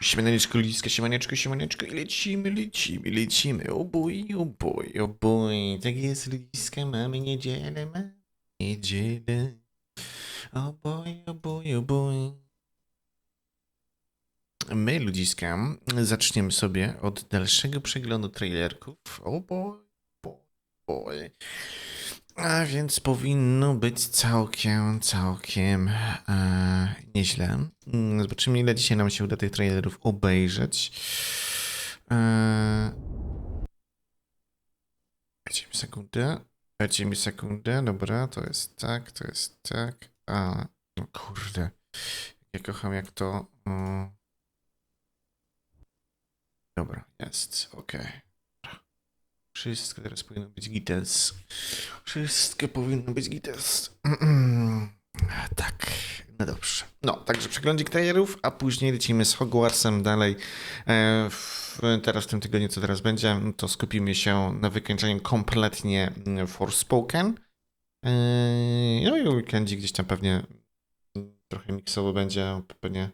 Siemaneczko, liska, siemaneczko i lecimy. O boj. Tak jest, liska, mamy niedzielę, O boj. My, ludziska, zaczniemy sobie od dalszego przeglądu trailerków. O boj. A więc powinno być całkiem nieźle. Zobaczymy, ile dzisiaj nam się uda tych trailerów obejrzeć. Dajcie mi sekundę. Dobra, to jest tak. A, no kurde. Ja kocham jak to... Dobra, jest, okej. Wszystko teraz powinno być gites. Wszystko powinno być gites. Tak, no dobrze. No, także przeglądzik trailerów, a później lecimy z Hogwartsem dalej. Teraz w tym tygodniu, co teraz będzie, to skupimy się na wykończeniu kompletnie Forspoken. No i weekendzik gdzieś tam pewnie trochę miksowo będzie, pewnie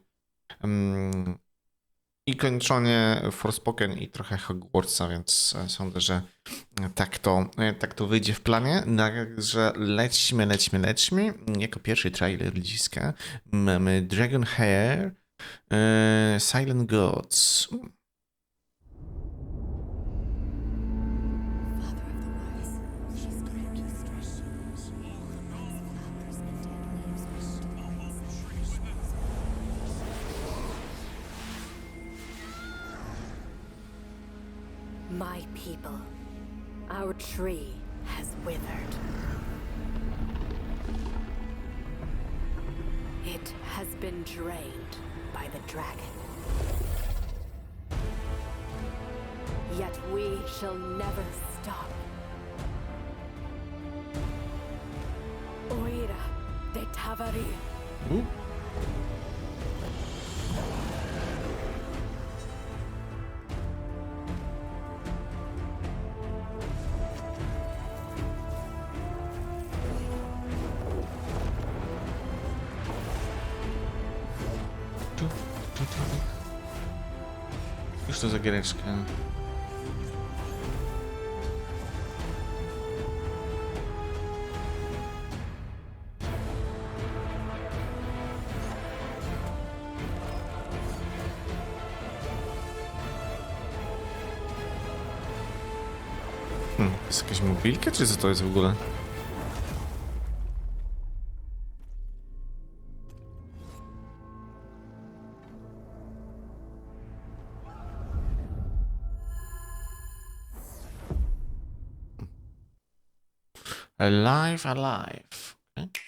i kończenie Forspoken i trochę Hogwartsa, więc sądzę, że tak to wyjdzie w planie. Także lećmy. Jako pierwszy trailer ludziska mamy Dragon Hair, Silent Gods. My people, our tree has withered. It has been drained by the dragon. Yet we shall never stop. Oira de Tavari. Już to za giereczkę. Jest jakaś mobilka, czy co to jest w ogóle? Alive. Okay.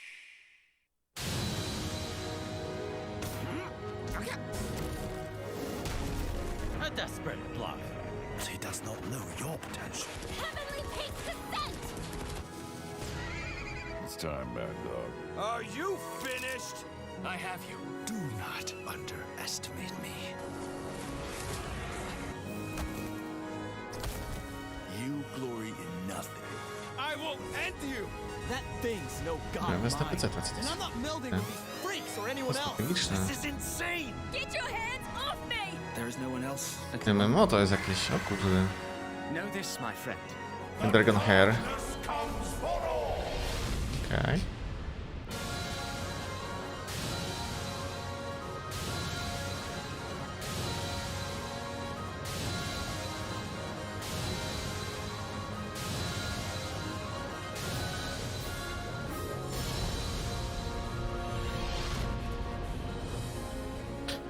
A desperate bluff. But he does not know your potential. Heavenly Peak's descent! It's time, Mad Dog. Are you finished? I have you. Do not underestimate me. You glory in nothing. I will end you! That thing's no god Ja of wezmę mine. peceta, co to And jest? I'm not melding with these freaks or anyone else. Logiczne. This is insane! Get your hands off me! There is no one else. MMO to jest jakieś, o kurde. Know this, my friend. Dragon Hair. Okej.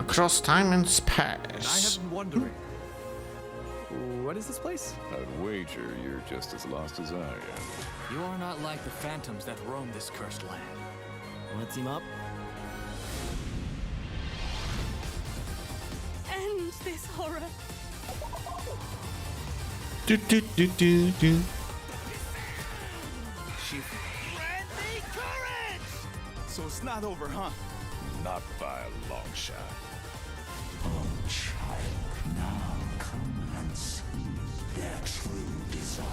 Across time and I space. have been wondering. What is this place? I'd wager you're just as lost as I am. You are not like the phantoms that roam this cursed land. Want to team up? End this horror! Do. Friendly courage! So it's not over, huh? Not by a long shot. Oh, child, now come and see their true design.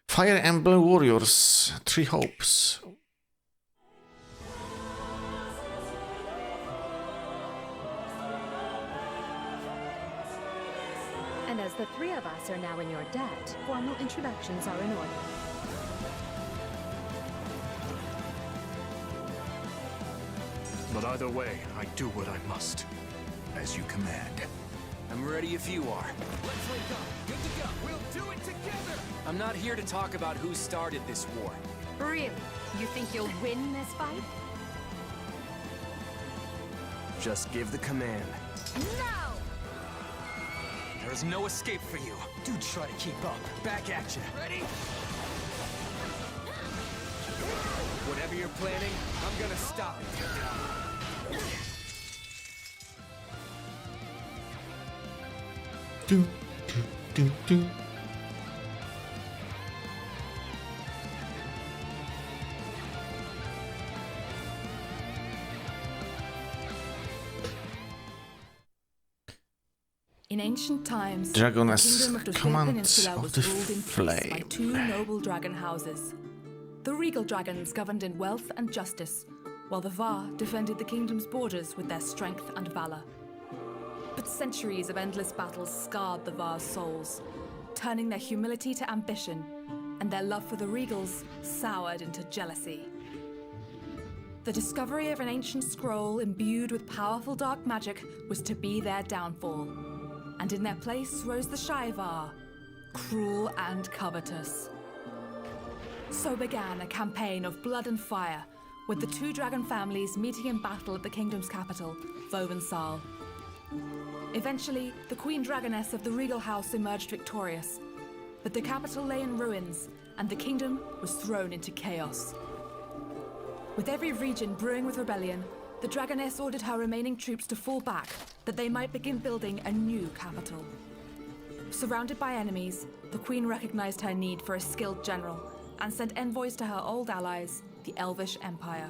Fire Emblem Warriors, Three Hopes. And as the three of us are now in your debt, formal introductions are in order. But either way, I do what I must. As you command. I'm ready if you are. Let's link up. Good to go. We'll do it together. I'm not here to talk about who started this war. Really? You think you'll win this fight? Just give the command. No! There is no escape for you. Do try to keep up. Back at you. Ready? Whatever you're planning, I'm gonna stop it. Du, du, du, du. In ancient times, Dragoness the kingdom of the Commands Peninsula of was the ruled in peace by Flame. two noble dragon houses. The regal dragons governed in wealth and justice, while the Var defended the kingdom's borders with their strength and valor. But centuries of endless battles scarred the Var's souls, turning their humility to ambition, and their love for the regals soured into jealousy. The discovery of an ancient scroll imbued with powerful dark magic was to be their downfall. And in their place rose the Shaivar, cruel and covetous. So began a campaign of blood and fire, with the two dragon families meeting in battle at the kingdom's capital, Vovensal. Eventually, the Queen Dragoness of the regal house emerged victorious, but the capital lay in ruins, and the kingdom was thrown into chaos. With every region brewing with rebellion, the Dragoness ordered her remaining troops to fall back, that they might begin building a new capital. Surrounded by enemies, the Queen recognized her need for a skilled general and sent envoys to her old allies, the Elvish Empire.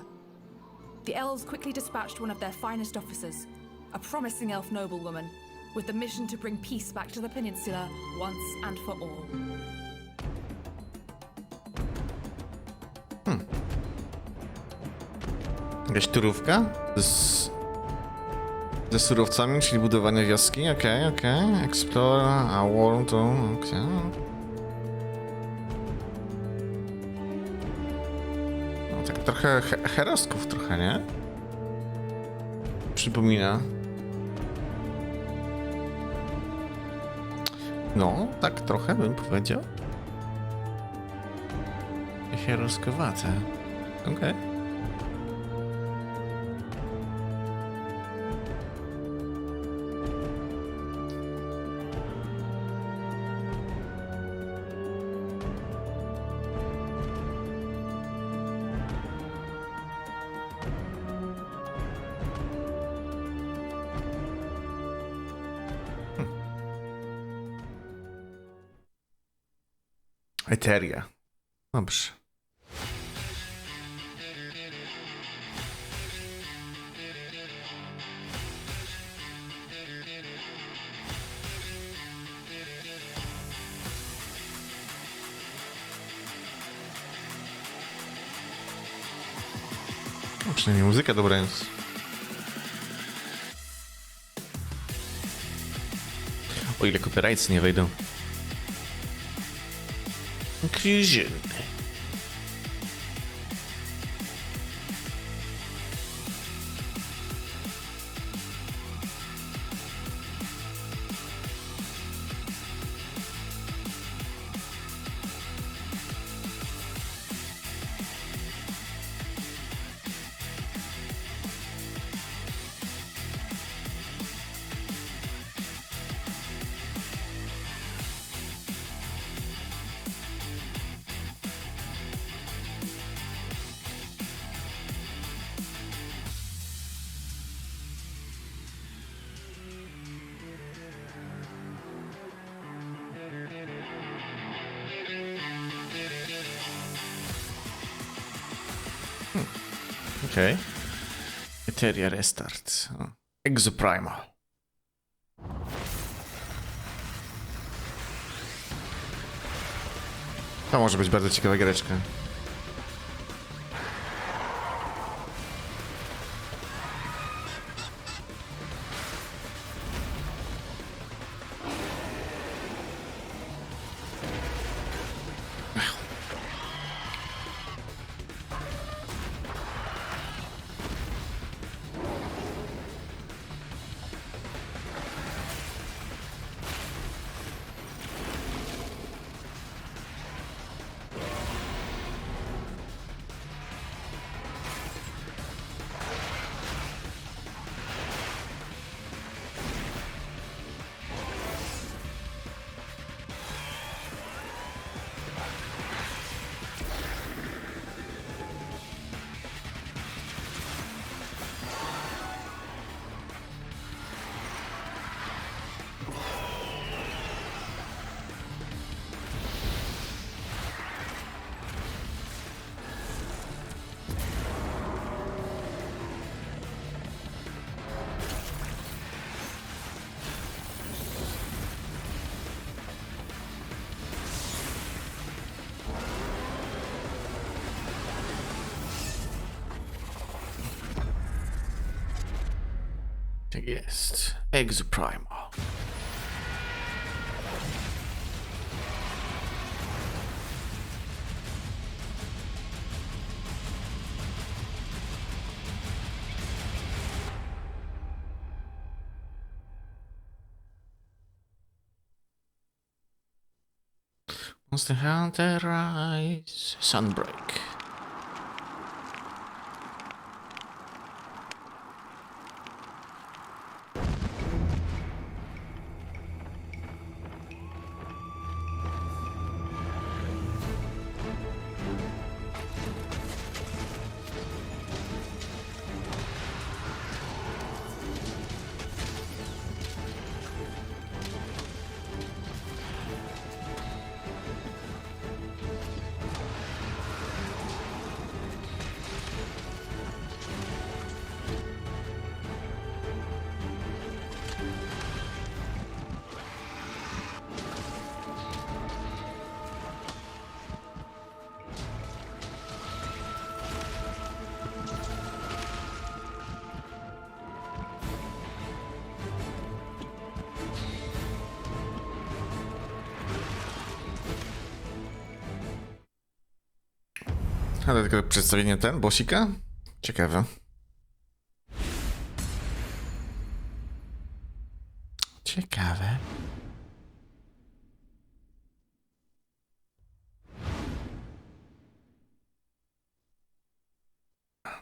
The elves quickly dispatched one of their finest officers, a promising elf noblewoman, with the mission to bring peace back to the peninsula once and for all. Jakaś turówka? Ze surowcami, czyli budowanie wioski? Okej. Explore, a world, okej. No tak trochę herosków trochę, nie? Przypomina. No, tak trochę bym powiedział. Heroskowate. Okej. Eteria. Dobrze. No, przynajmniej muzyka dobra jest. O ile copyrights nie wejdą. Inclusion. Okej. Eteria Restart. O. Exoprimal. To może być bardzo ciekawa giereczka. Tak jest. Exoprimal. Monster Hunter Rise Sunbreak. Ale tylko przedstawienie ten, bossika? Ciekawe. Ciekawe.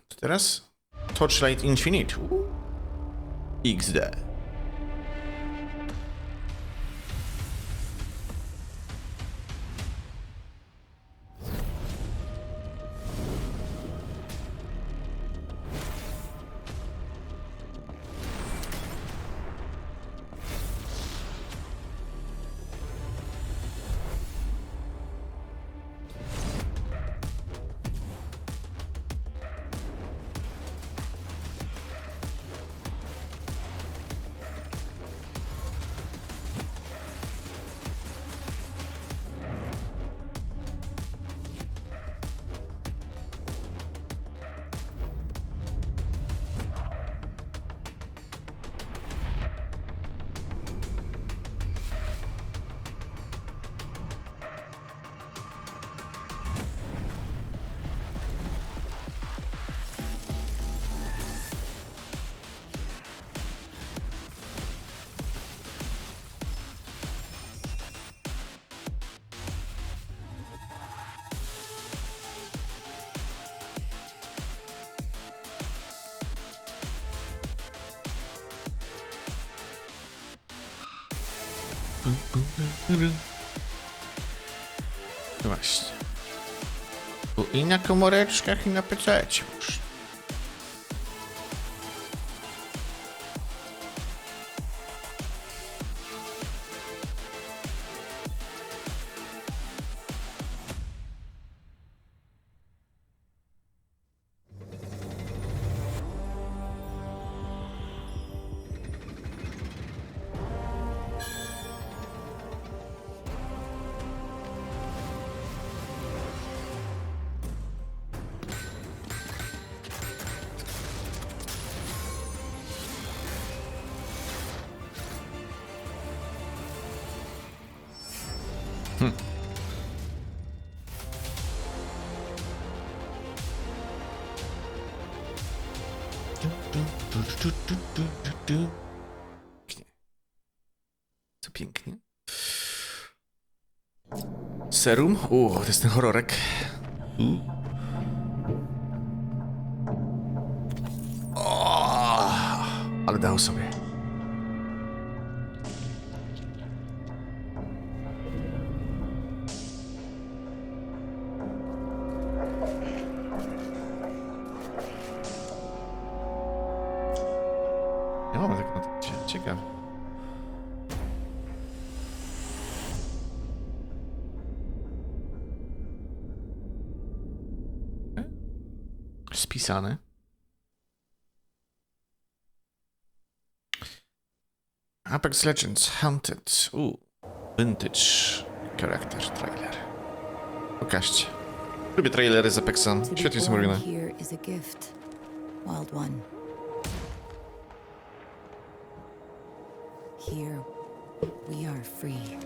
To teraz Torchlight Infinite. XD. No właśnie. Bo i na komóreczkach, i na PC-cie już. Pięknie. Co pięknie. Serum? To jest ten horrorek. Ale dał sobie. Nie mamy tak na to. Ciekawe. Spisane. Apex Legends Haunted. Vintage character trailer. Pokażcie. Lubię trailery z Apexa. Świetnie są robione. Here is a gift, wild one. Here we are free.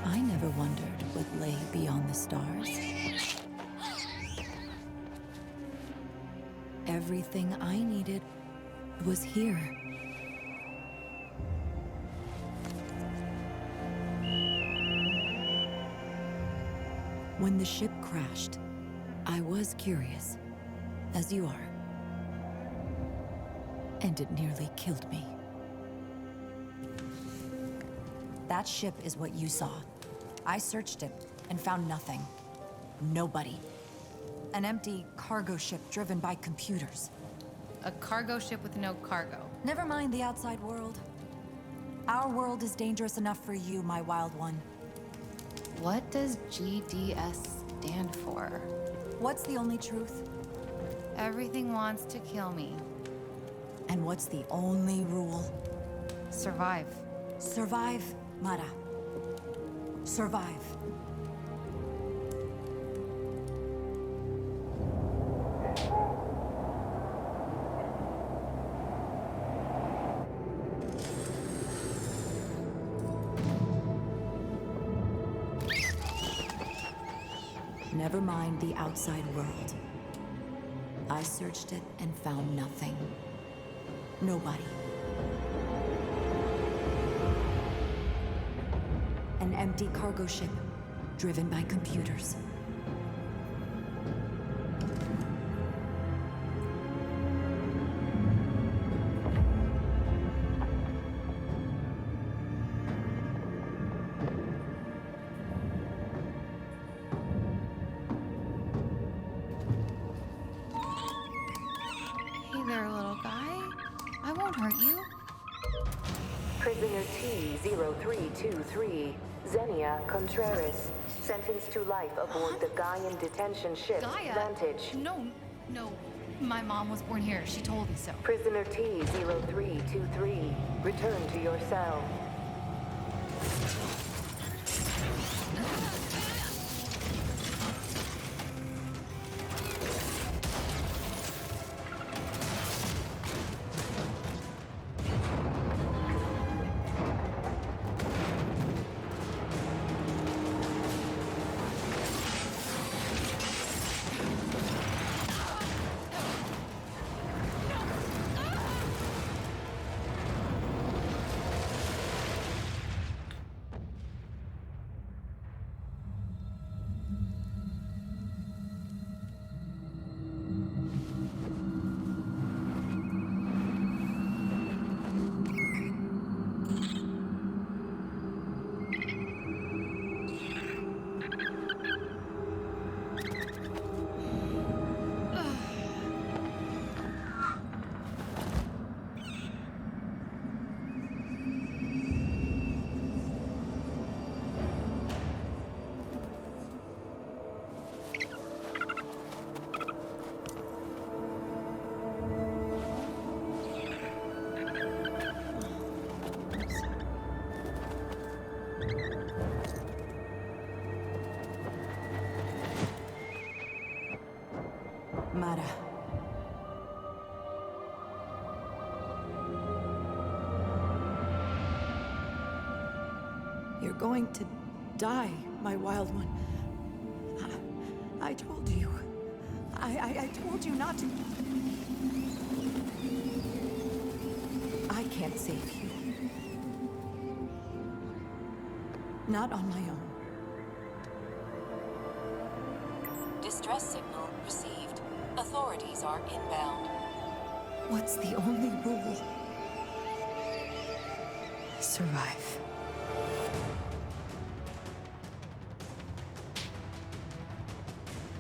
I never wondered what lay beyond the stars. Everything I needed was here. When the ship crashed, I was curious, as you are. And it nearly killed me. That ship is what you saw. I searched it and found nothing. Nobody. An empty cargo ship driven by computers. A cargo ship with no cargo. Never mind the outside world. Our world is dangerous enough for you, my wild one. What does GDS stand for? What's the only truth? Everything wants to kill me. And what's the only rule? Survive. Survive, Mara. Survive. Never mind the outside world. I searched it and found nothing. Nobody. An empty cargo ship, driven by computers. Hey there, little guy. I won't hurt you. Prisoner T-0323, Xenia Contreras, sentenced to life aboard the Gaian detention ship Gaia? Vantage. No. My mom was born here. She told me so. Prisoner T-0323, return to your cell. Mara. You're going to die, my wild one. I told you. I told you not to. I can't save you. Not on my own. Distress signal received. Authorities are inbound. What's the only rule? Survive.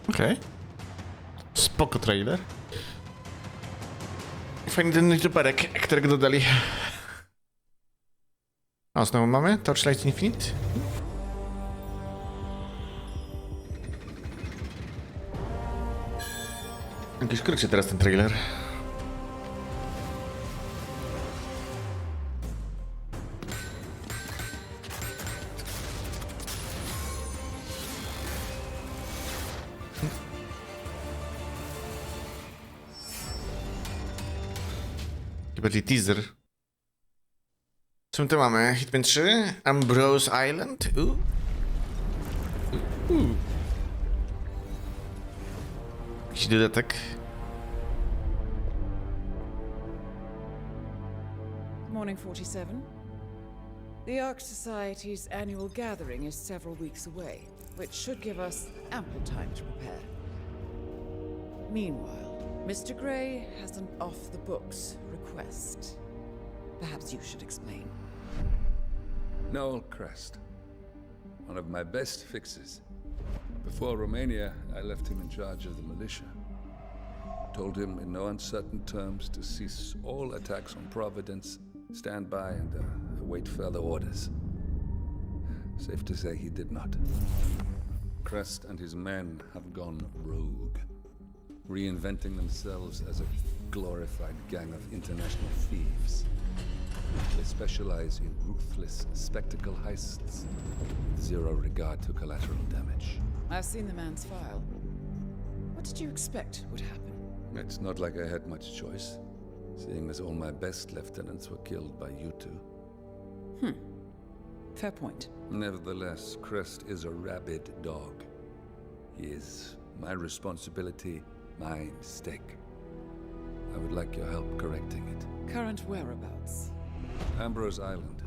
Okej. Spoko trailer. Fajny ten youtuberek, którego dodali. O, znowu mamy Torchlight Infinite. Jakiś krótszy teraz ten trailer. Bardziej teaser. Co my tu mamy? Hitman 3? Ambrose Island? Jakiś dodatek. Morning 47. The Ark Society's annual gathering is several weeks away, which should give us ample time to prepare. Meanwhile, Mr. Gray has an off-the-books request. Perhaps you should explain. Noel Crest. One of my best fixes. Before Romania, I left him in charge of the militia. Told him in no uncertain terms to cease all attacks on Providence, stand by and await further orders. Safe to say he did not. Crest and his men have gone rogue, reinventing themselves as a glorified gang of international thieves. They specialize in ruthless spectacle heists with zero regard to collateral damage. I've seen the man's file. What did you expect would happen? It's not like I had much choice, seeing as all my best lieutenants were killed by you two. Fair point. Nevertheless, Crest is a rabid dog. He is my responsibility, my mistake. I would like your help correcting it. Current whereabouts? Ambrose Island,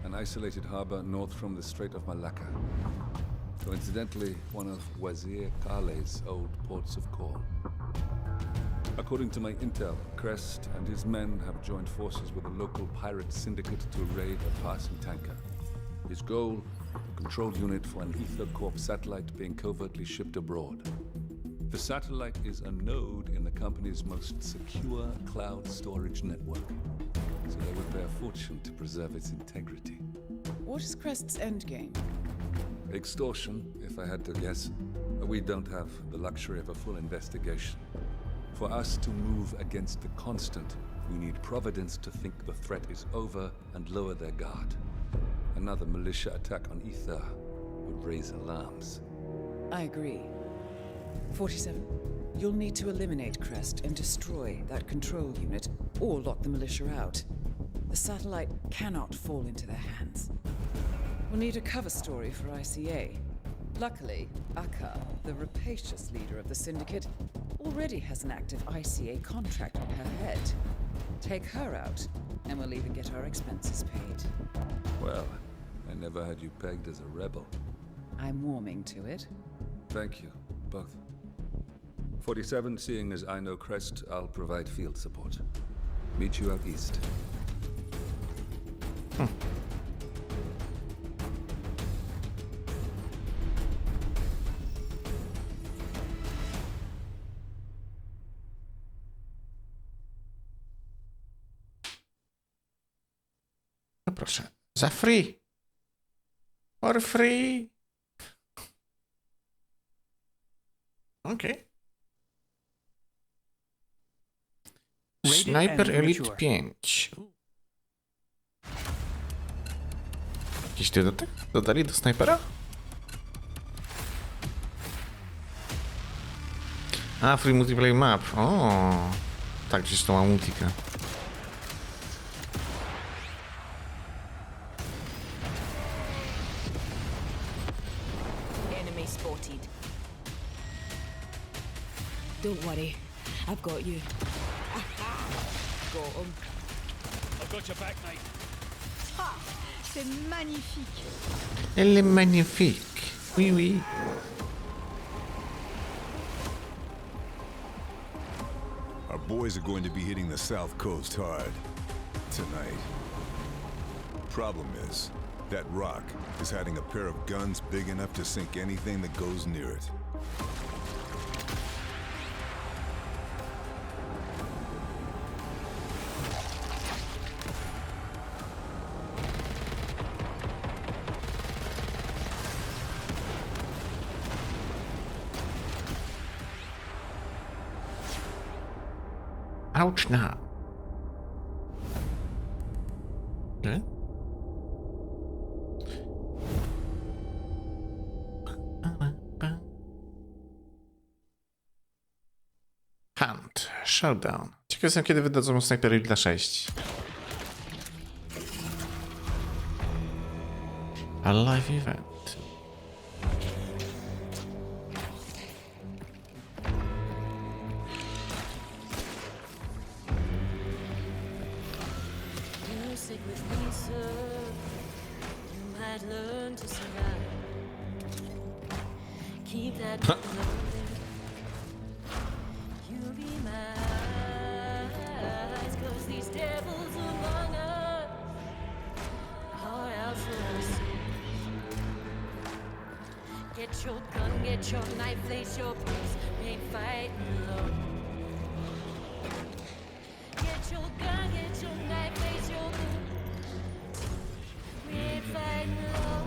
an isolated harbor north from the Strait of Malacca. Coincidentally, one of Wazir Kale's old ports of call. According to my intel, Crest and his men have joined forces with a local pirate syndicate to raid a passing tanker. His goal, a control unit for an Ether Corp satellite being covertly shipped abroad. The satellite is a node in the company's most secure cloud storage network, so they would pay a fortune to preserve its integrity. What is Crest's endgame? Extortion, if I had to guess. We don't have the luxury of a full investigation. For us to move against the constant, we need Providence to think the threat is over and lower their guard. Another militia attack on Ether would raise alarms. I agree. 47. You'll need to eliminate Crest and destroy that control unit, or lock the militia out. The satellite cannot fall into their hands. We'll need a cover story for ICA. Luckily, Akka, the rapacious leader of the syndicate, already has an active ICA contract on her head. Take her out, and we'll even get our expenses paid. Well, I never had you pegged as a rebel. I'm warming to it. Thank you, both. 47, seeing as I know Crest, I'll provide field support. Meet you out east. No proszę. Za free. For free. Okej. Sniper Elite 5. Jakiś dodatek? Dodali do snajpera? A, free multiplayer map. O, tak, gdzieś to ma multika. Don't worry, I've got you. Got him. I've got your back, mate. Ah, c'est magnifique. Elle est magnifique. Oui, oui. Our boys are going to be hitting the South Coast hard tonight. Problem is, that rock is hiding a pair of guns big enough to sink anything that goes near it. Ouch now. Okay. Hunt. Showdown. Ciekaw jestem, kiedy wydadzą snajpery dla 6. A live event. Get your gun, get your knife, lace your boots, we ain't fighting low. Get your gun, get your knife, lace your boots, we ain't fighting low.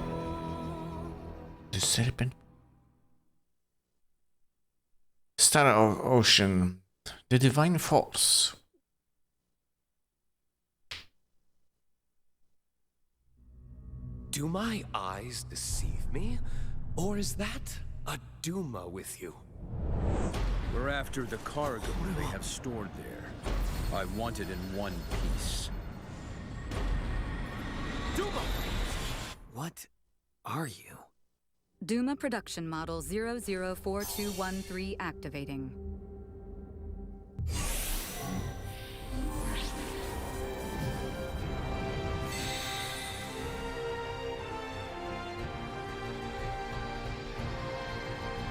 The serpent. Star of Ocean. The Divine Force. Do my eyes deceive me? Or is that a Duma with you? We're after the cargo they have stored there. I want it in one piece. Duma! What are you? Duma production model 004213 activating.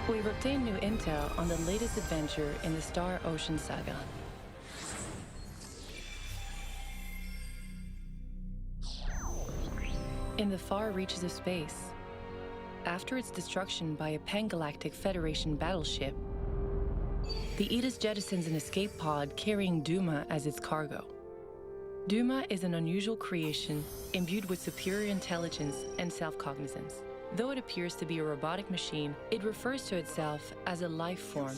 We've obtained new intel on the latest adventure in the Star Ocean saga. In the far reaches of space, after its destruction by a pan-galactic Federation battleship, the Aegis jettisons an escape pod carrying Duma as its cargo. Duma is an unusual creation imbued with superior intelligence and self-cognizance. Though it appears to be a robotic machine, it refers to itself as a life form.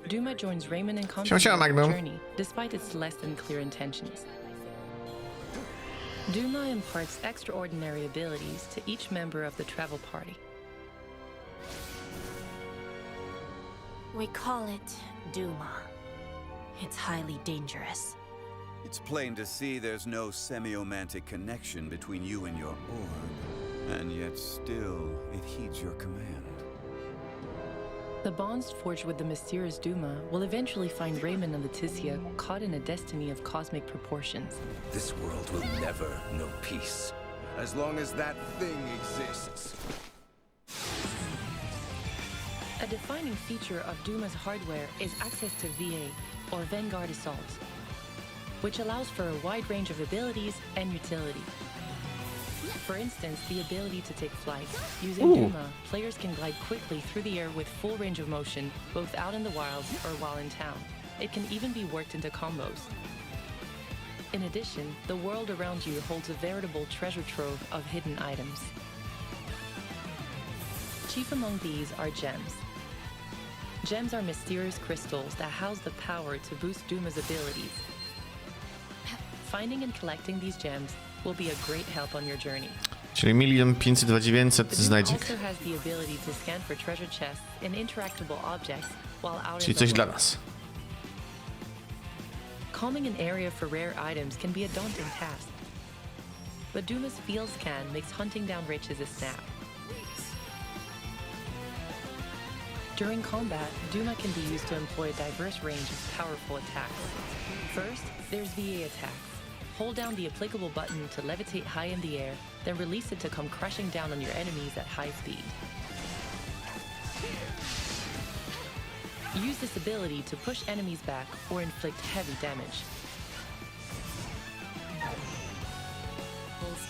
Duma joins Raymond and company on the journey, despite its less than clear intentions. Duma imparts extraordinary abilities to each member of the travel party. We call it Duma. It's highly dangerous. It's plain to see there's no semiomantic connection between you and your orb. And yet still, it heeds your command. The bonds forged with the mysterious Duma will eventually find Raymond and Leticia caught in a destiny of cosmic proportions. This world will never know peace. As long as that thing exists. A defining feature of Duma's hardware is access to VA, or Vanguard Assault, which allows for a wide range of abilities and utility. For instance, the ability to take flight. Using Duma, players can glide quickly through the air with full range of motion, both out in the wilds or while in town. It can even be worked into combos. In addition, the world around you holds a veritable treasure trove of hidden items. Chief among these are gems. Gems are mysterious crystals that house the power to boost Duma's abilities. Finding and collecting these gems will be a great help on your journey. Czyli 1 500 900 znajdzie. Also has the ability to scan for treasure chests and interactable objects while out Czyli in the coś world. dla nas. Combing an area for rare items can be a daunting task. But Duma's field scan makes hunting down riches a snap. During combat, Duma can be used to employ a diverse range of powerful attacks. First, there's VA attacks. Hold down the applicable button to levitate high in the air, then release it to come crashing down on your enemies at high speed. Use this ability to push enemies back or inflict heavy damage.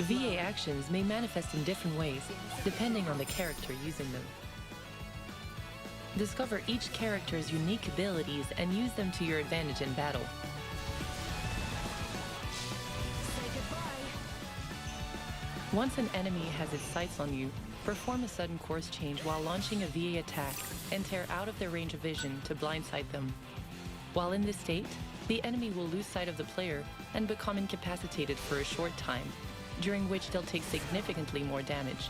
VA actions may manifest in different ways, depending on the character using them. Discover each character's unique abilities and use them to your advantage in battle. Once an enemy has its sights on you, perform a sudden course change while launching a VA attack and tear out of their range of vision to blindside them. While in this state, the enemy will lose sight of the player and become incapacitated for a short time, during which they'll take significantly more damage.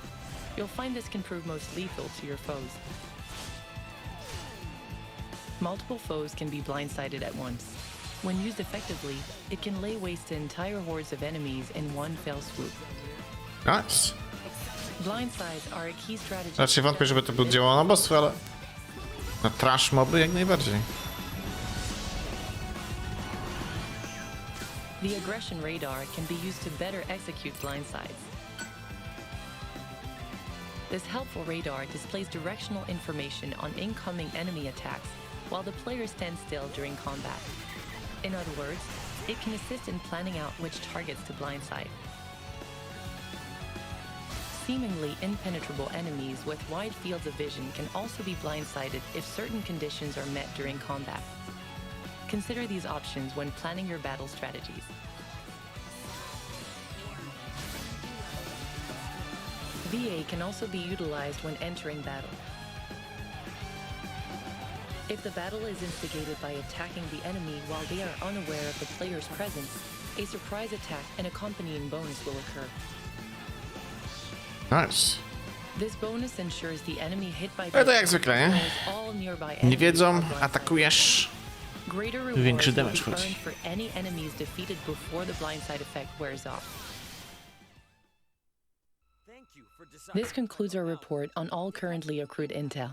You'll find this can prove most lethal to your foes. Multiple foes can be blindsided at once. When used effectively, it can lay waste to entire hordes of enemies in one fell swoop. Nice. Blindsides are a key strategy. Raczej wątpię, żeby to było działało na bossy, ale na trash moby jak najbardziej. The aggression radar can be used to better execute blindsides. This helpful radar displays directional information on incoming enemy attacks while the player stands still during combat. In other words, it can assist in planning out which targets to blindside. Seemingly impenetrable enemies with wide fields of vision can also be blindsided if certain conditions are met during combat. Consider these options when planning your battle strategies. VA can also be utilized when entering battle. If the battle is instigated by attacking the enemy while they are unaware of the player's presence, a surprise attack and accompanying bonus will occur. Nice. This bonus ensures the enemy hit by Ale to jak zwykle, nie? all nearby Nie wiedzą, atakujesz, greater większy rewards damage will be chodzi. earned for any enemies defeated before the blindside effect wears off. This concludes our report on all currently accrued intel.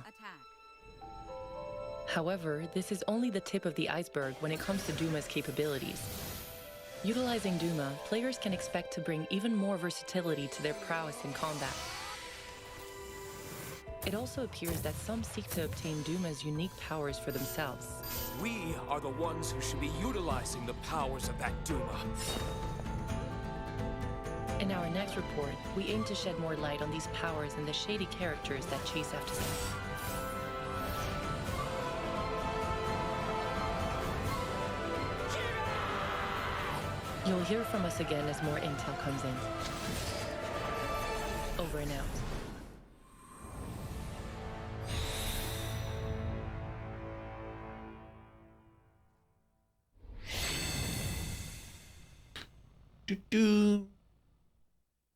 However, this is only the tip of the iceberg when it comes to Duma's capabilities. Utilizing Duma, players can expect to bring even more versatility to their prowess in combat. It also appears that some seek to obtain Duma's unique powers for themselves. We are the ones who should be utilizing the powers of that Duma. In our next report, we aim to shed more light on these powers and the shady characters that chase after them. You'll hear from us again as more intel comes in. Over and out.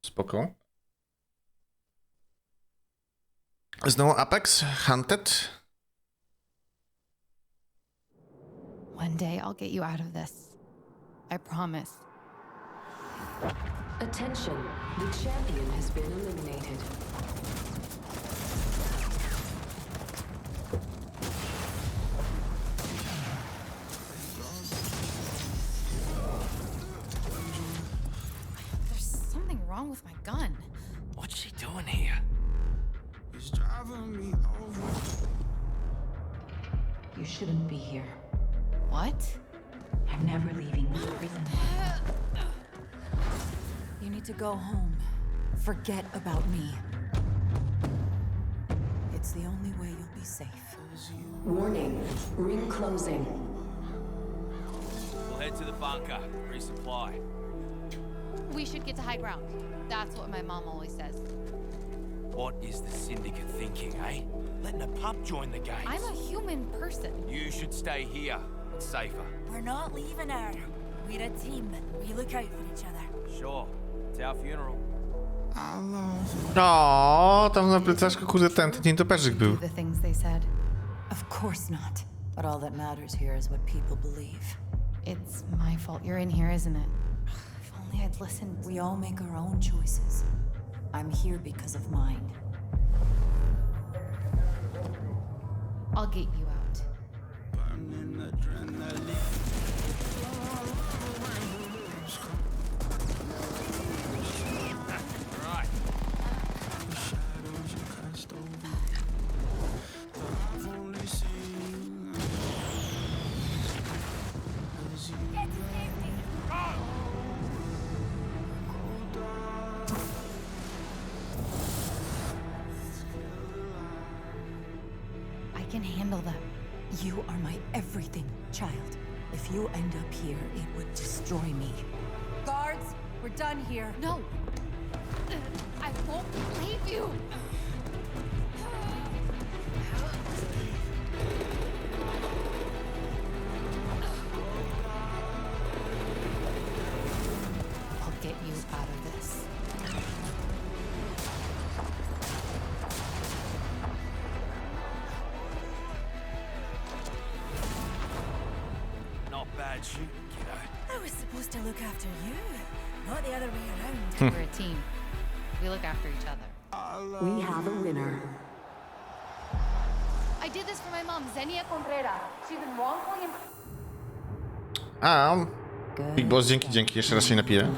Spoko. Znowu Apex? Hunted? One day I'll get you out of this. I promise. Attention, the champion has been eliminated. There's something wrong with my gun. What's she doing here? It's driving me over. You shouldn't be here. What? I'm never leaving this prison. You need to go home. Forget about me. It's the only way you'll be safe. Warning, ring closing. We'll head to the bunker, resupply. We should get to high ground. That's what my mom always says. What is the Syndicate thinking, eh? Letting a pup join the game. I'm a human person. You should stay here. It's safer. We're not leaving her. We're a team. We look out for each other. Sure. It's our funeral. O, tam na plecaszku kurde ten nietoperzyk był. The things they said. Of course not. But all that matters here is what people believe. It's my fault you're in here, isn't it? If only I'd listened. We all make our own choices. I'm here because of mine. I'll get you out. Right. I can handle them. You are my everything, child. If you end up here, it would destroy me. Guards, we're done here. No. I won't leave you. I'll get you out of this. Not bad shooting, kiddo. I was supposed to look after you, not the other way around. We're a team. We look after each other. We have a winner. I did this for my mom, Xenia Contreras. She's been wrongfully Big Boss, dzięki, jeszcze raz się napiję.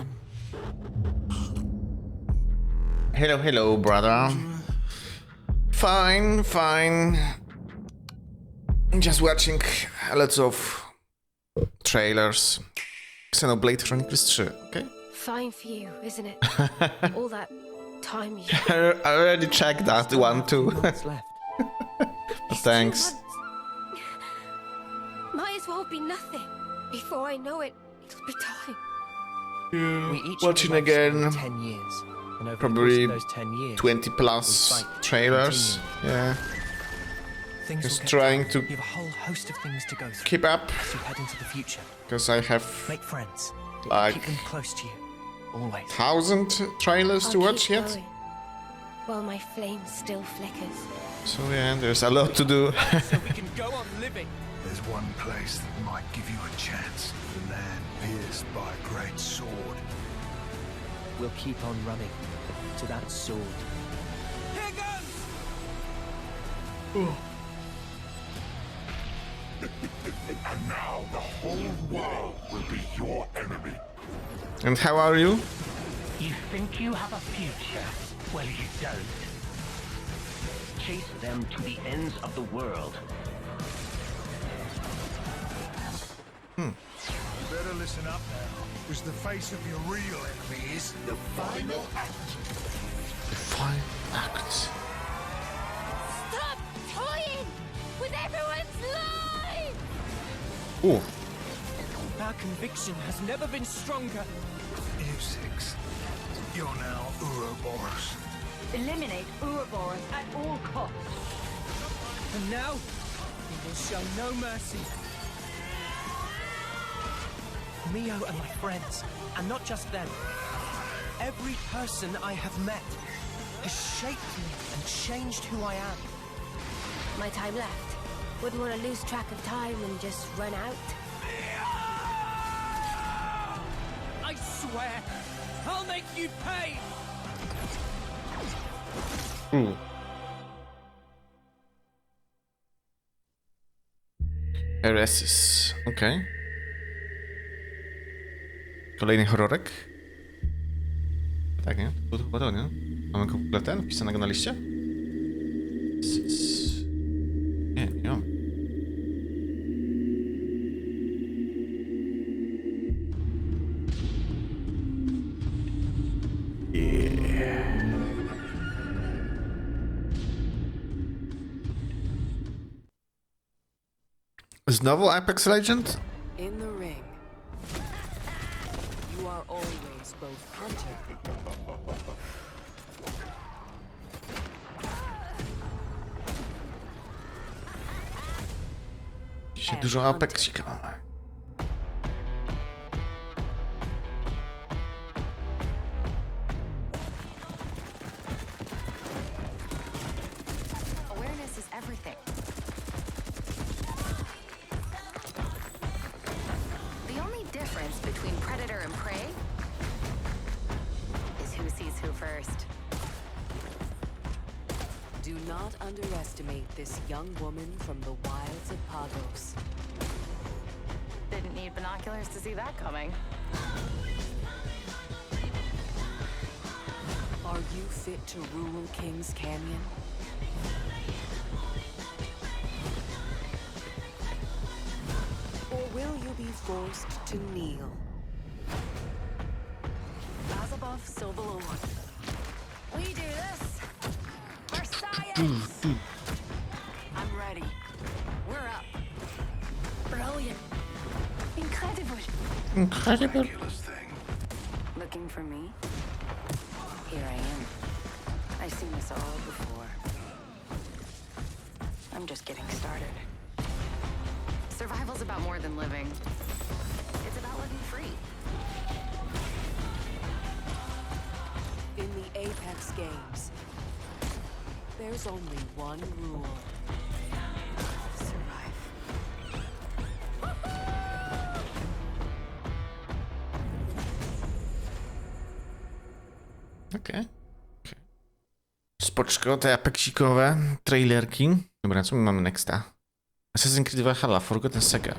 Hello, brother. Fine. Just watching lots of trailers. Xenoblade Chronicles 3, okay? Fine for you, isn't it? All that time you... I already checked that one too. Thanks. Might as well be nothing. Before I know it, it'll be time. Watching again. 10 years. And over Probably the course of those 10 years, 20 plus trailers. Yeah. things will Just get trying tougher. to You have a whole host of things to go through keep up. as you head into the future. Because I have Make friends. like Keep them close to you. Always. 1,000 trailers to I'll watch keep yet. going, while my flame still flickers. So yeah, there's a lot to do. So we can go on living. There's one place that might give you a chance. The land pierced by a great sword. We'll keep on running to that sword. Here goes! And now the whole world will be your enemy. And how are you? You think you have a future? Well, you don't. Chase them to the ends of the world. You better listen up now, because the face of your real enemy is the final act. The final act. Stop toying with everyone's lives! Ooh. Our conviction has never been stronger. You six. You're now Ouroboros. Eliminate Ouroboros at all costs. And now, we will show no mercy. Mio and my friends, and not just them. Every person I have met has shaped me and changed who I am. My time left. Wouldn't want to lose track of time and just run out. I swear, I'll make you pay! Ooh. Eresis. Okej. Kolejny horrorek? Tak, nie? To chyba to, nie? Mamy go w ogóle ten wpisanego na liście? Nie mam. Znowu Apex Legend? In the ring, you are always both hunter. Dzisiaj dużo Apexika mamy. Awareness is everything. The only difference between predator and prey is who sees who first. Do not underestimate this young woman from the wilds of Pagos. Didn't need binoculars to see that coming. Are you fit to rule King's Canyon? Or will you be forced to kneel? As above, so below. We do this for science! I'm ready. We're up. Brilliant. Incredible. Incredible. Looking for me? Here I am. I've seen this all before. I'm just getting started. Survival's about more than living. It's about living free. In the Apex Games, there's only one rule. Survive. Okej. Spoczko, te apeksikowe trailerki. Dobra, co my mamy nexta? Assassin's Creed Valhalla, Forgotten Saga.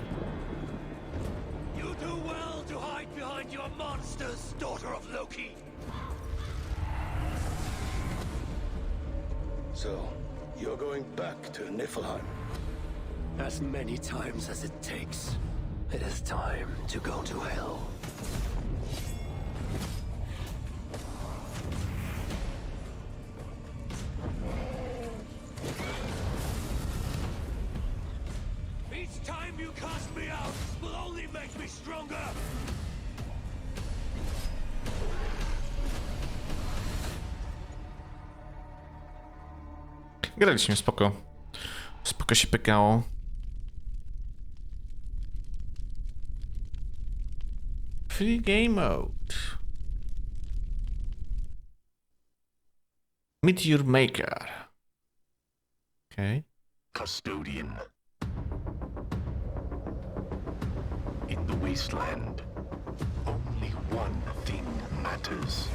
You do well to hide behind your monsters, daughter of Loki. So, you're going back to Niflheim? As many times as it takes. It is time to go to hell. Each time you cast me out will only make me stronger. Graliśmy, spoko. Spoko się pykało. Free game mode. Meet your maker. Okay. Custodian. In the wasteland, only one thing matters.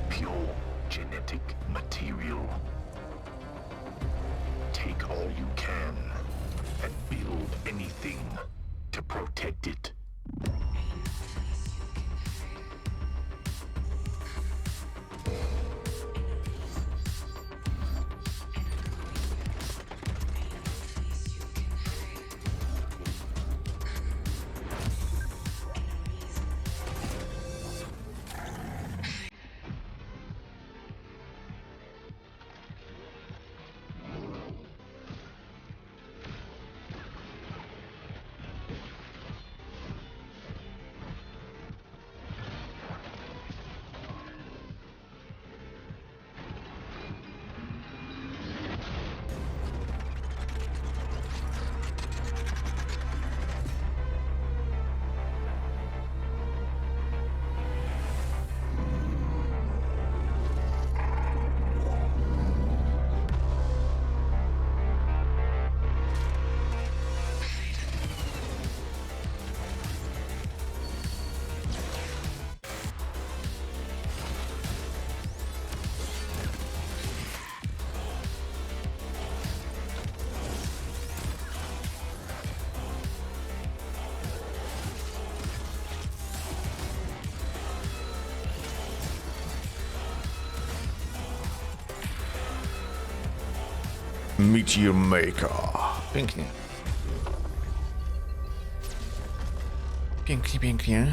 Pure genetic material. Take all you can and build anything to protect it. Meet your maker. Pięknie. Pięknie, pięknie.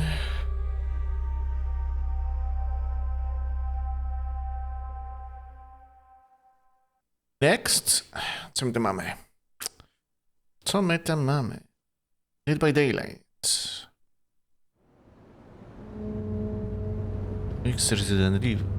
Next. Co my tam mamy? Co my tam mamy? Dead by Daylight. X Resident Evil.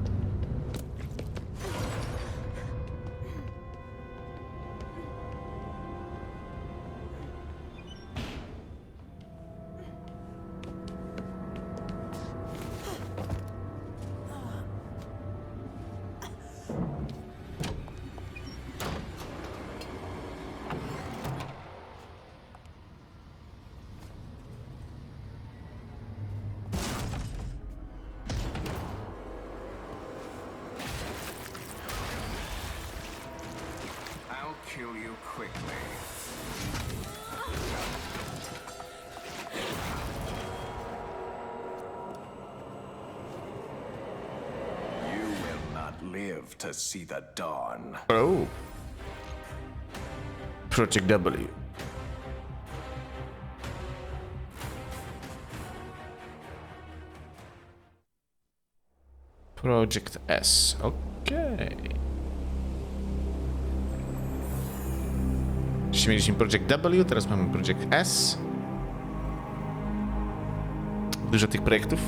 kill you quickly. You will not live to see the dawn. Oh. Project W. Project S. Okej. Wcześniej mieliśmy Project W, teraz mamy Project S. Dużo tych projektów.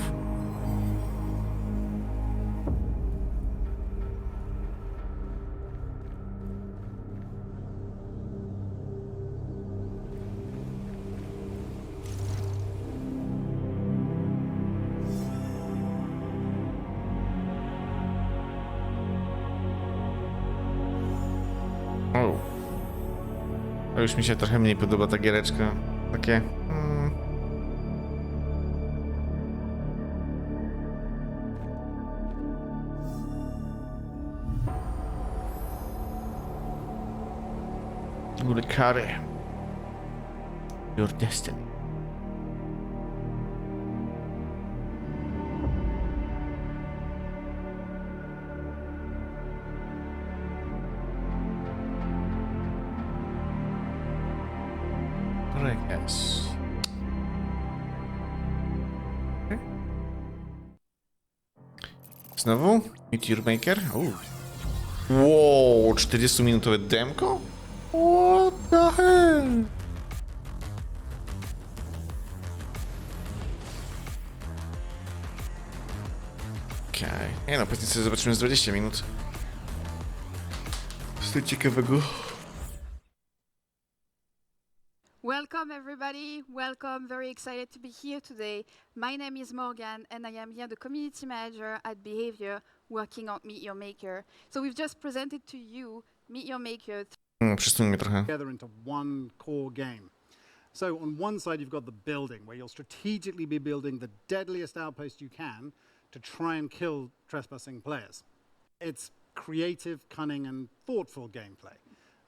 Już mi się trochę mniej podoba ta giereczka. Takie... Góry kary. Your destiny. Yes. Okay. Znowu? Meteor Maker? Wow, 40-minutowe demko? What the hell? Okej. Nie no, pewnie sobie zobaczymy z 20 minut. Co ciekawego? Welcome everybody, welcome, very excited to be here today. My name is Morgan and I am here the community manager at Behavior working on Meet Your Maker. So we've just presented to you Meet Your Maker. Together into one core game. So on one side you've got the building where you'll strategically be building the deadliest outpost you can to try and kill trespassing players. It's creative, cunning and thoughtful gameplay.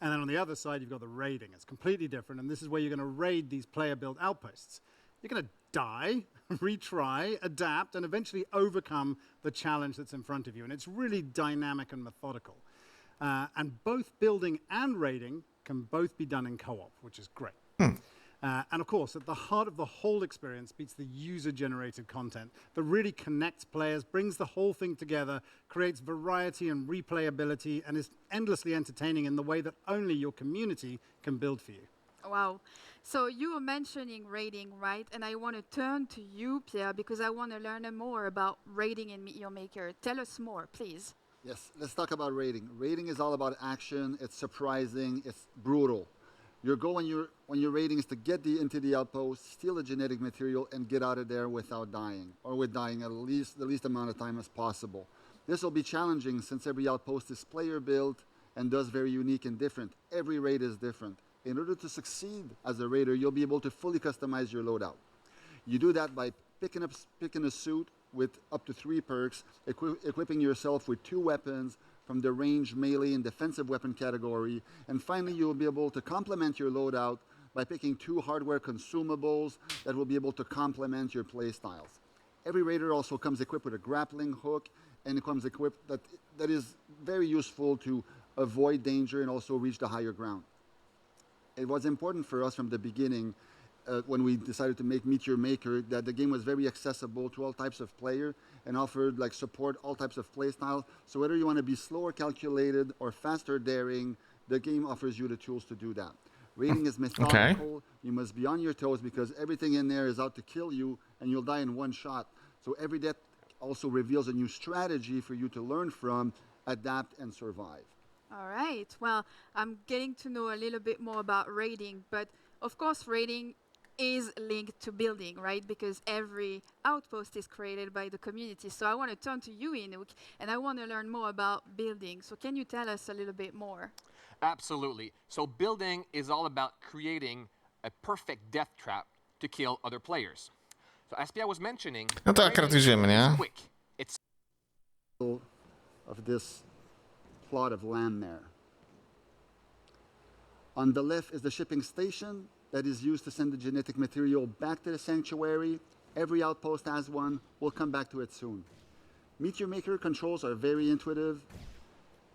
And then on the other side, you've got the raiding. It's completely different, and this is where you're going to raid these player-built outposts. You're going to die, retry, adapt, and eventually overcome the challenge that's in front of you. And it's really dynamic and methodical. And both building and raiding can both be done in co-op, which is great. And of course, at the heart of the whole experience beats the user-generated content that really connects players, brings the whole thing together, creates variety and replayability, and is endlessly entertaining in the way that only your community can build for you. Wow. So you were mentioning raiding, right? And I want to turn to you, Pierre, because I want to learn more about raiding in Meet Your Maker. Tell us more, please. Yes, let's talk about raiding. Raiding is all about action. It's surprising. It's brutal. Your goal when you're raiding is to get into the outpost, steal the genetic material, and get out of there without dying, or with dying at least the least amount of time as possible. This will be challenging since every outpost is player built and thus very unique and different. Every raid is different. In order to succeed as a raider, you'll be able to fully customize your loadout. You do that by picking a suit with up to 3 perks, equipping yourself with 2 weapons from the range, melee, and defensive weapon category. And finally, you'll be able to complement your loadout by picking 2 hardware consumables that will be able to complement your play styles. Every raider also comes equipped with a grappling hook, and it comes equipped that is very useful to avoid danger and also reach the higher ground. It was important for us from the beginning when we decided to make Meet Your Maker that the game was very accessible to all types of player and offered support all types of play styles. So whether you want to be slower calculated or faster daring, the game offers you the tools to do that. Raiding is methodical. Okay. You must be on your toes because everything in there is out to kill you and you'll die in one shot. So every death also reveals a new strategy for you to learn from, adapt, and survive. All right. Well, I'm getting to know a little bit more about raiding, but of course raiding is linked to building, right? Because every outpost is created by the community. So I want to turn to you, Inuk, and I want to learn more about building. So can you tell us a little bit more? Absolutely. So building is all about creating a perfect death trap to kill other players. So as Pia was mentioning, no to akurat wiemy, nie? Quick. It's of this plot of land there. On the left is the shipping station that is used to send the genetic material back to the sanctuary. Every outpost has one. We'll come back to it soon. Meteor Maker controls are very intuitive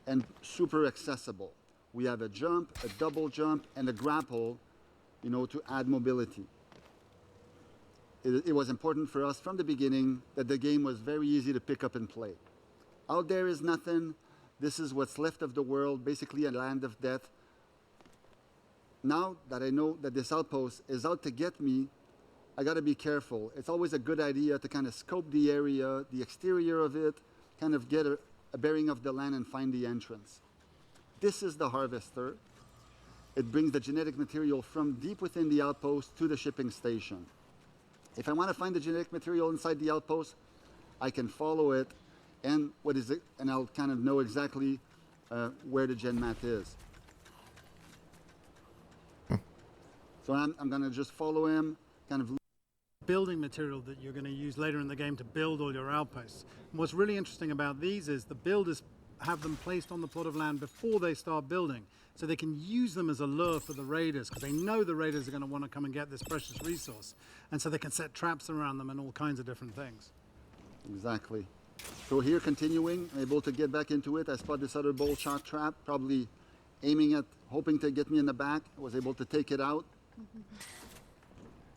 and super accessible. We have a jump, a double jump, and a grapple, you know, to add mobility. It was important for us from the beginning that the game was very easy to pick up and play. Out there is nothing. This is what's left of the world, basically a land of death. Now that I know that this outpost is out to get me, I gotta be careful. It's always a good idea to kind of scope the area, the exterior of it, kind of get a bearing of the land and find the entrance. This is the harvester. It brings the genetic material from deep within the outpost to the shipping station. If I want to find the genetic material inside the outpost, I can follow it, and and I'll kind of know exactly where the gen mat is. So I'm going to just follow him, kind of. Building material that you're going to use later in the game to build all your outposts. And what's really interesting about these is the builders have them placed on the plot of land before they start building, so they can use them as a lure for the raiders, because they know the raiders are going to want to come and get this precious resource, and so they can set traps around them and all kinds of different things. Exactly. So here, continuing, I'm able to get back into it. I spot this other bolt shot trap, probably aiming at, hoping to get me in the back. I was able to take it out.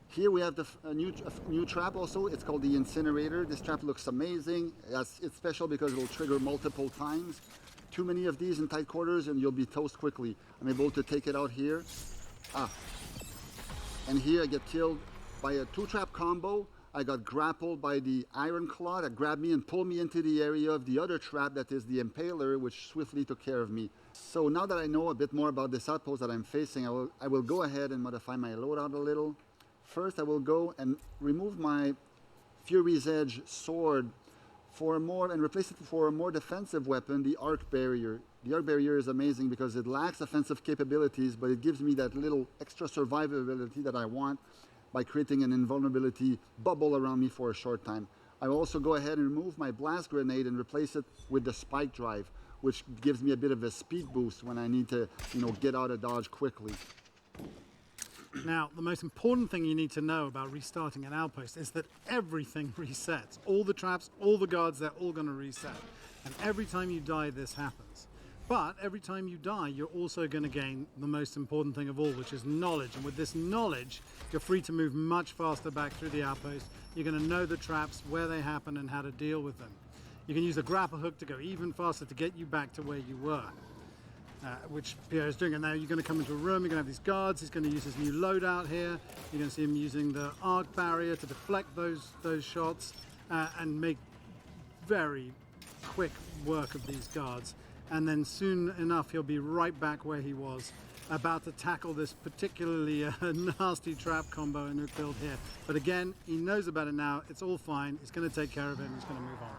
Here we have a new trap also. It's called the incinerator. This trap looks amazing. It's special because it will trigger multiple times. Too many of these in tight quarters and you'll be toast quickly. I'm able to take it out here. And here I get killed by a two-trap combo. I got grappled by the iron claw that grabbed me and pulled me into the area of the other trap that is the impaler, which swiftly took care of me. So now that I know a bit more about this outpost that I'm facing, I will go ahead and modify my loadout a little. First, I will go and remove my Fury's Edge sword and replace it for a more defensive weapon, the Arc Barrier. The Arc Barrier is amazing because it lacks offensive capabilities, but it gives me that little extra survivability that I want by creating an invulnerability bubble around me for a short time. I will also go ahead and remove my blast grenade and replace it with the Spike Drive, which gives me a bit of a speed boost when I need to, get out of dodge quickly. Now, the most important thing you need to know about restarting an outpost is that everything resets. All the traps, all the guards, they're all going to reset. And every time you die, this happens. But every time you die, you're also going to gain the most important thing of all, which is knowledge. And with this knowledge, you're free to move much faster back through the outpost. You're going to know the traps, where they happen, and how to deal with them. You can use a grapple hook to go even faster to get you back to where you were. Which Pierre is doing. And now you're going to come into a room, you're going to have these guards, he's going to use his new loadout here. You're going to see him using the arc barrier to deflect those shots and make very quick work of these guards. And then soon enough, he'll be right back where he was, about to tackle this particularly nasty trap combo in the build here. But again, he knows about it now, it's all fine, he's going to take care of him, he's going to move on.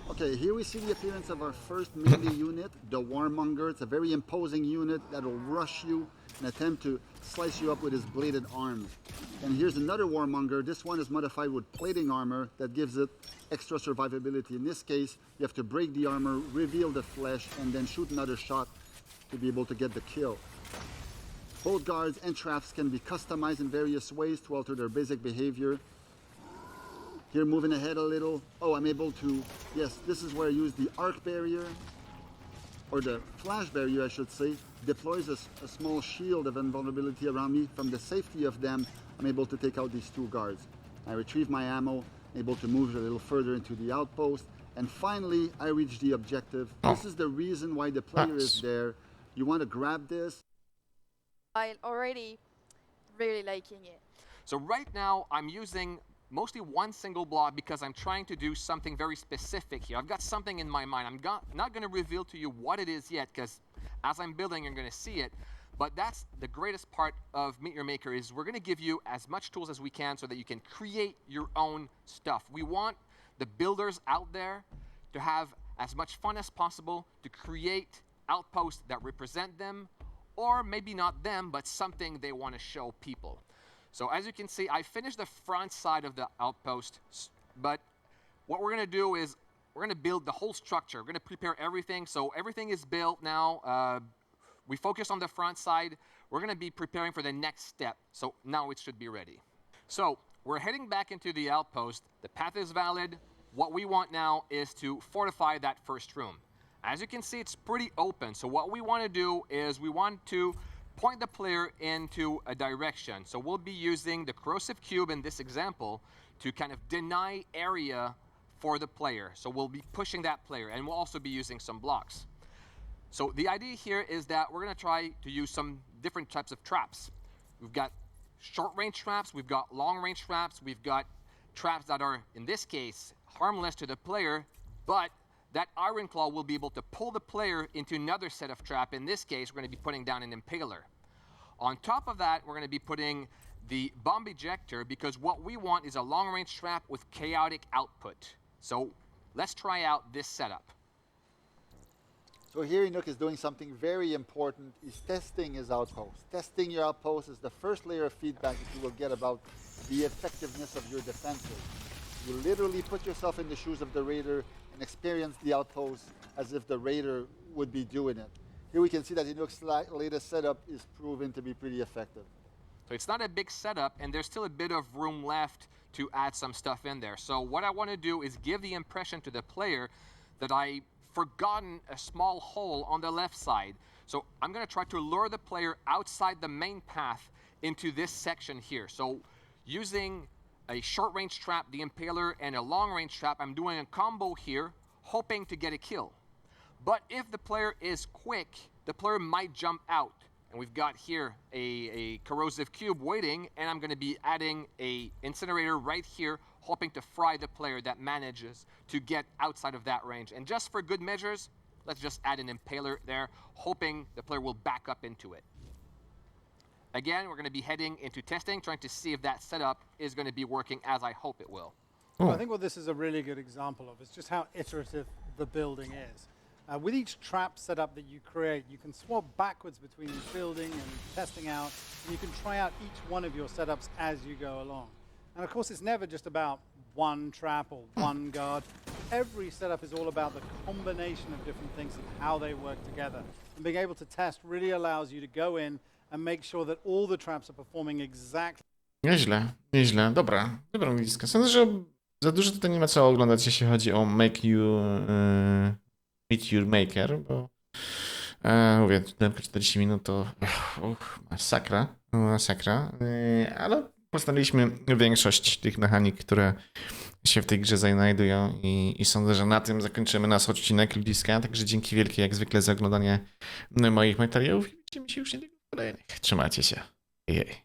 Okay, here we see the appearance of our first melee unit, the Warmonger. It's a very imposing unit that will rush you and attempt to slice you up with his bladed arms. And here's another Warmonger. This one is modified with plating armor that gives it extra survivability. In this case, you have to break the armor, reveal the flesh, and then shoot another shot to be able to get the kill. Both guards and traps can be customized in various ways to alter their basic behavior. Here, moving ahead a little. Oh, I'm able to, yes, this is where I use the arc barrier, or the flash barrier, I should say. Deploys a small shield of invulnerability around me. From the safety of them, I'm able to take out these two guards. I retrieve my ammo, able to move a little further into the outpost, and finally, I reach the objective. This is the reason why the player is there. You want to grab this. I'm already really liking it. So right now, I'm using mostly one single block because I'm trying to do something very specific here. I've got something in my mind. I'm not going to reveal to you what it is yet, because as I'm building, you're going to see it. But that's the greatest part of Meteor Maker, is we're going to give you as much tools as we can so that you can create your own stuff. We want the builders out there to have as much fun as possible, to create outposts that represent them, or maybe not them, but something they want to show people. So as you can see, I finished the front side of the outpost, but what we're going to do is we're going to build the whole structure. We're going to prepare everything. So everything is built now. we focus on the front side. We're going to be preparing for the next step. So now it should be ready. So we're heading back into the outpost. The path is valid. What we want now is to fortify that first room. As you can see, it's pretty open. So what we want to do is we want to point the player into a direction. So we'll be using the corrosive cube in this example to kind of deny area for the player. So we'll be pushing that player, and we'll also be using some blocks. So the idea here is that we're going to try to use some different types of traps. We've got short-range traps, we've got long-range traps, we've got traps that are, in this case, harmless to the player, but that Iron Claw will be able to pull the player into another set of trap. In this case, we're going to be putting down an impaler. On top of that, we're going to be putting the bomb ejector, because what we want is a long-range trap with chaotic output. So let's try out this setup. So here Enoch is doing something very important. He's testing his outpost. Testing your outpost is the first layer of feedback that you will get about the effectiveness of your defenses. You literally put yourself in the shoes of the raider and experience the outpost as if the raider would be doing it. Here we can see that Enoch's latest setup is proven to be pretty effective. So it's not a big setup, and there's still a bit of room left to add some stuff in there. So what I want to do is give the impression to the player that I've forgotten a small hole on the left side. So I'm going to try to lure the player outside the main path into this section here. So using a short-range trap, the impaler, and a long-range trap, I'm doing a combo here, hoping to get a kill. But if the player is quick, the player might jump out. And we've got here a corrosive cube waiting, and I'm going to be adding a incinerator right here, hoping to fry the player that manages to get outside of that range. And just for good measures, let's just add an impaler there, hoping the player will back up into it. Again, we're going to be heading into testing, trying to see if that setup is going to be working as I hope it will. Well, I think what this is a really good example of is just how iterative the building is. With each trap setup that you create, you can swap backwards between building and testing out, and you can try out each one of your setups as you go along. And of course, it's never just about one trap or one guard. Every setup is all about the combination of different things and how they work together. And being able to test really allows you to go in and make sure that all the traps are performing exactly. Nieźle, nieźle. Dobra, dobra mówiska. Sądzę, że za dużo tutaj nie ma co oglądać, jeśli chodzi o Meet Your Maker, bo mówię, tylko 40 minut to masakra, ale poznaliśmy większość tych mechanik, które się w tej grze znajdują i sądzę, że na tym zakończymy nasz odcinek ludziska, także dzięki wielkie jak zwykle za oglądanie moich materiałów i widzimy się już niedługo w kolejnych. Trzymajcie się. Jej.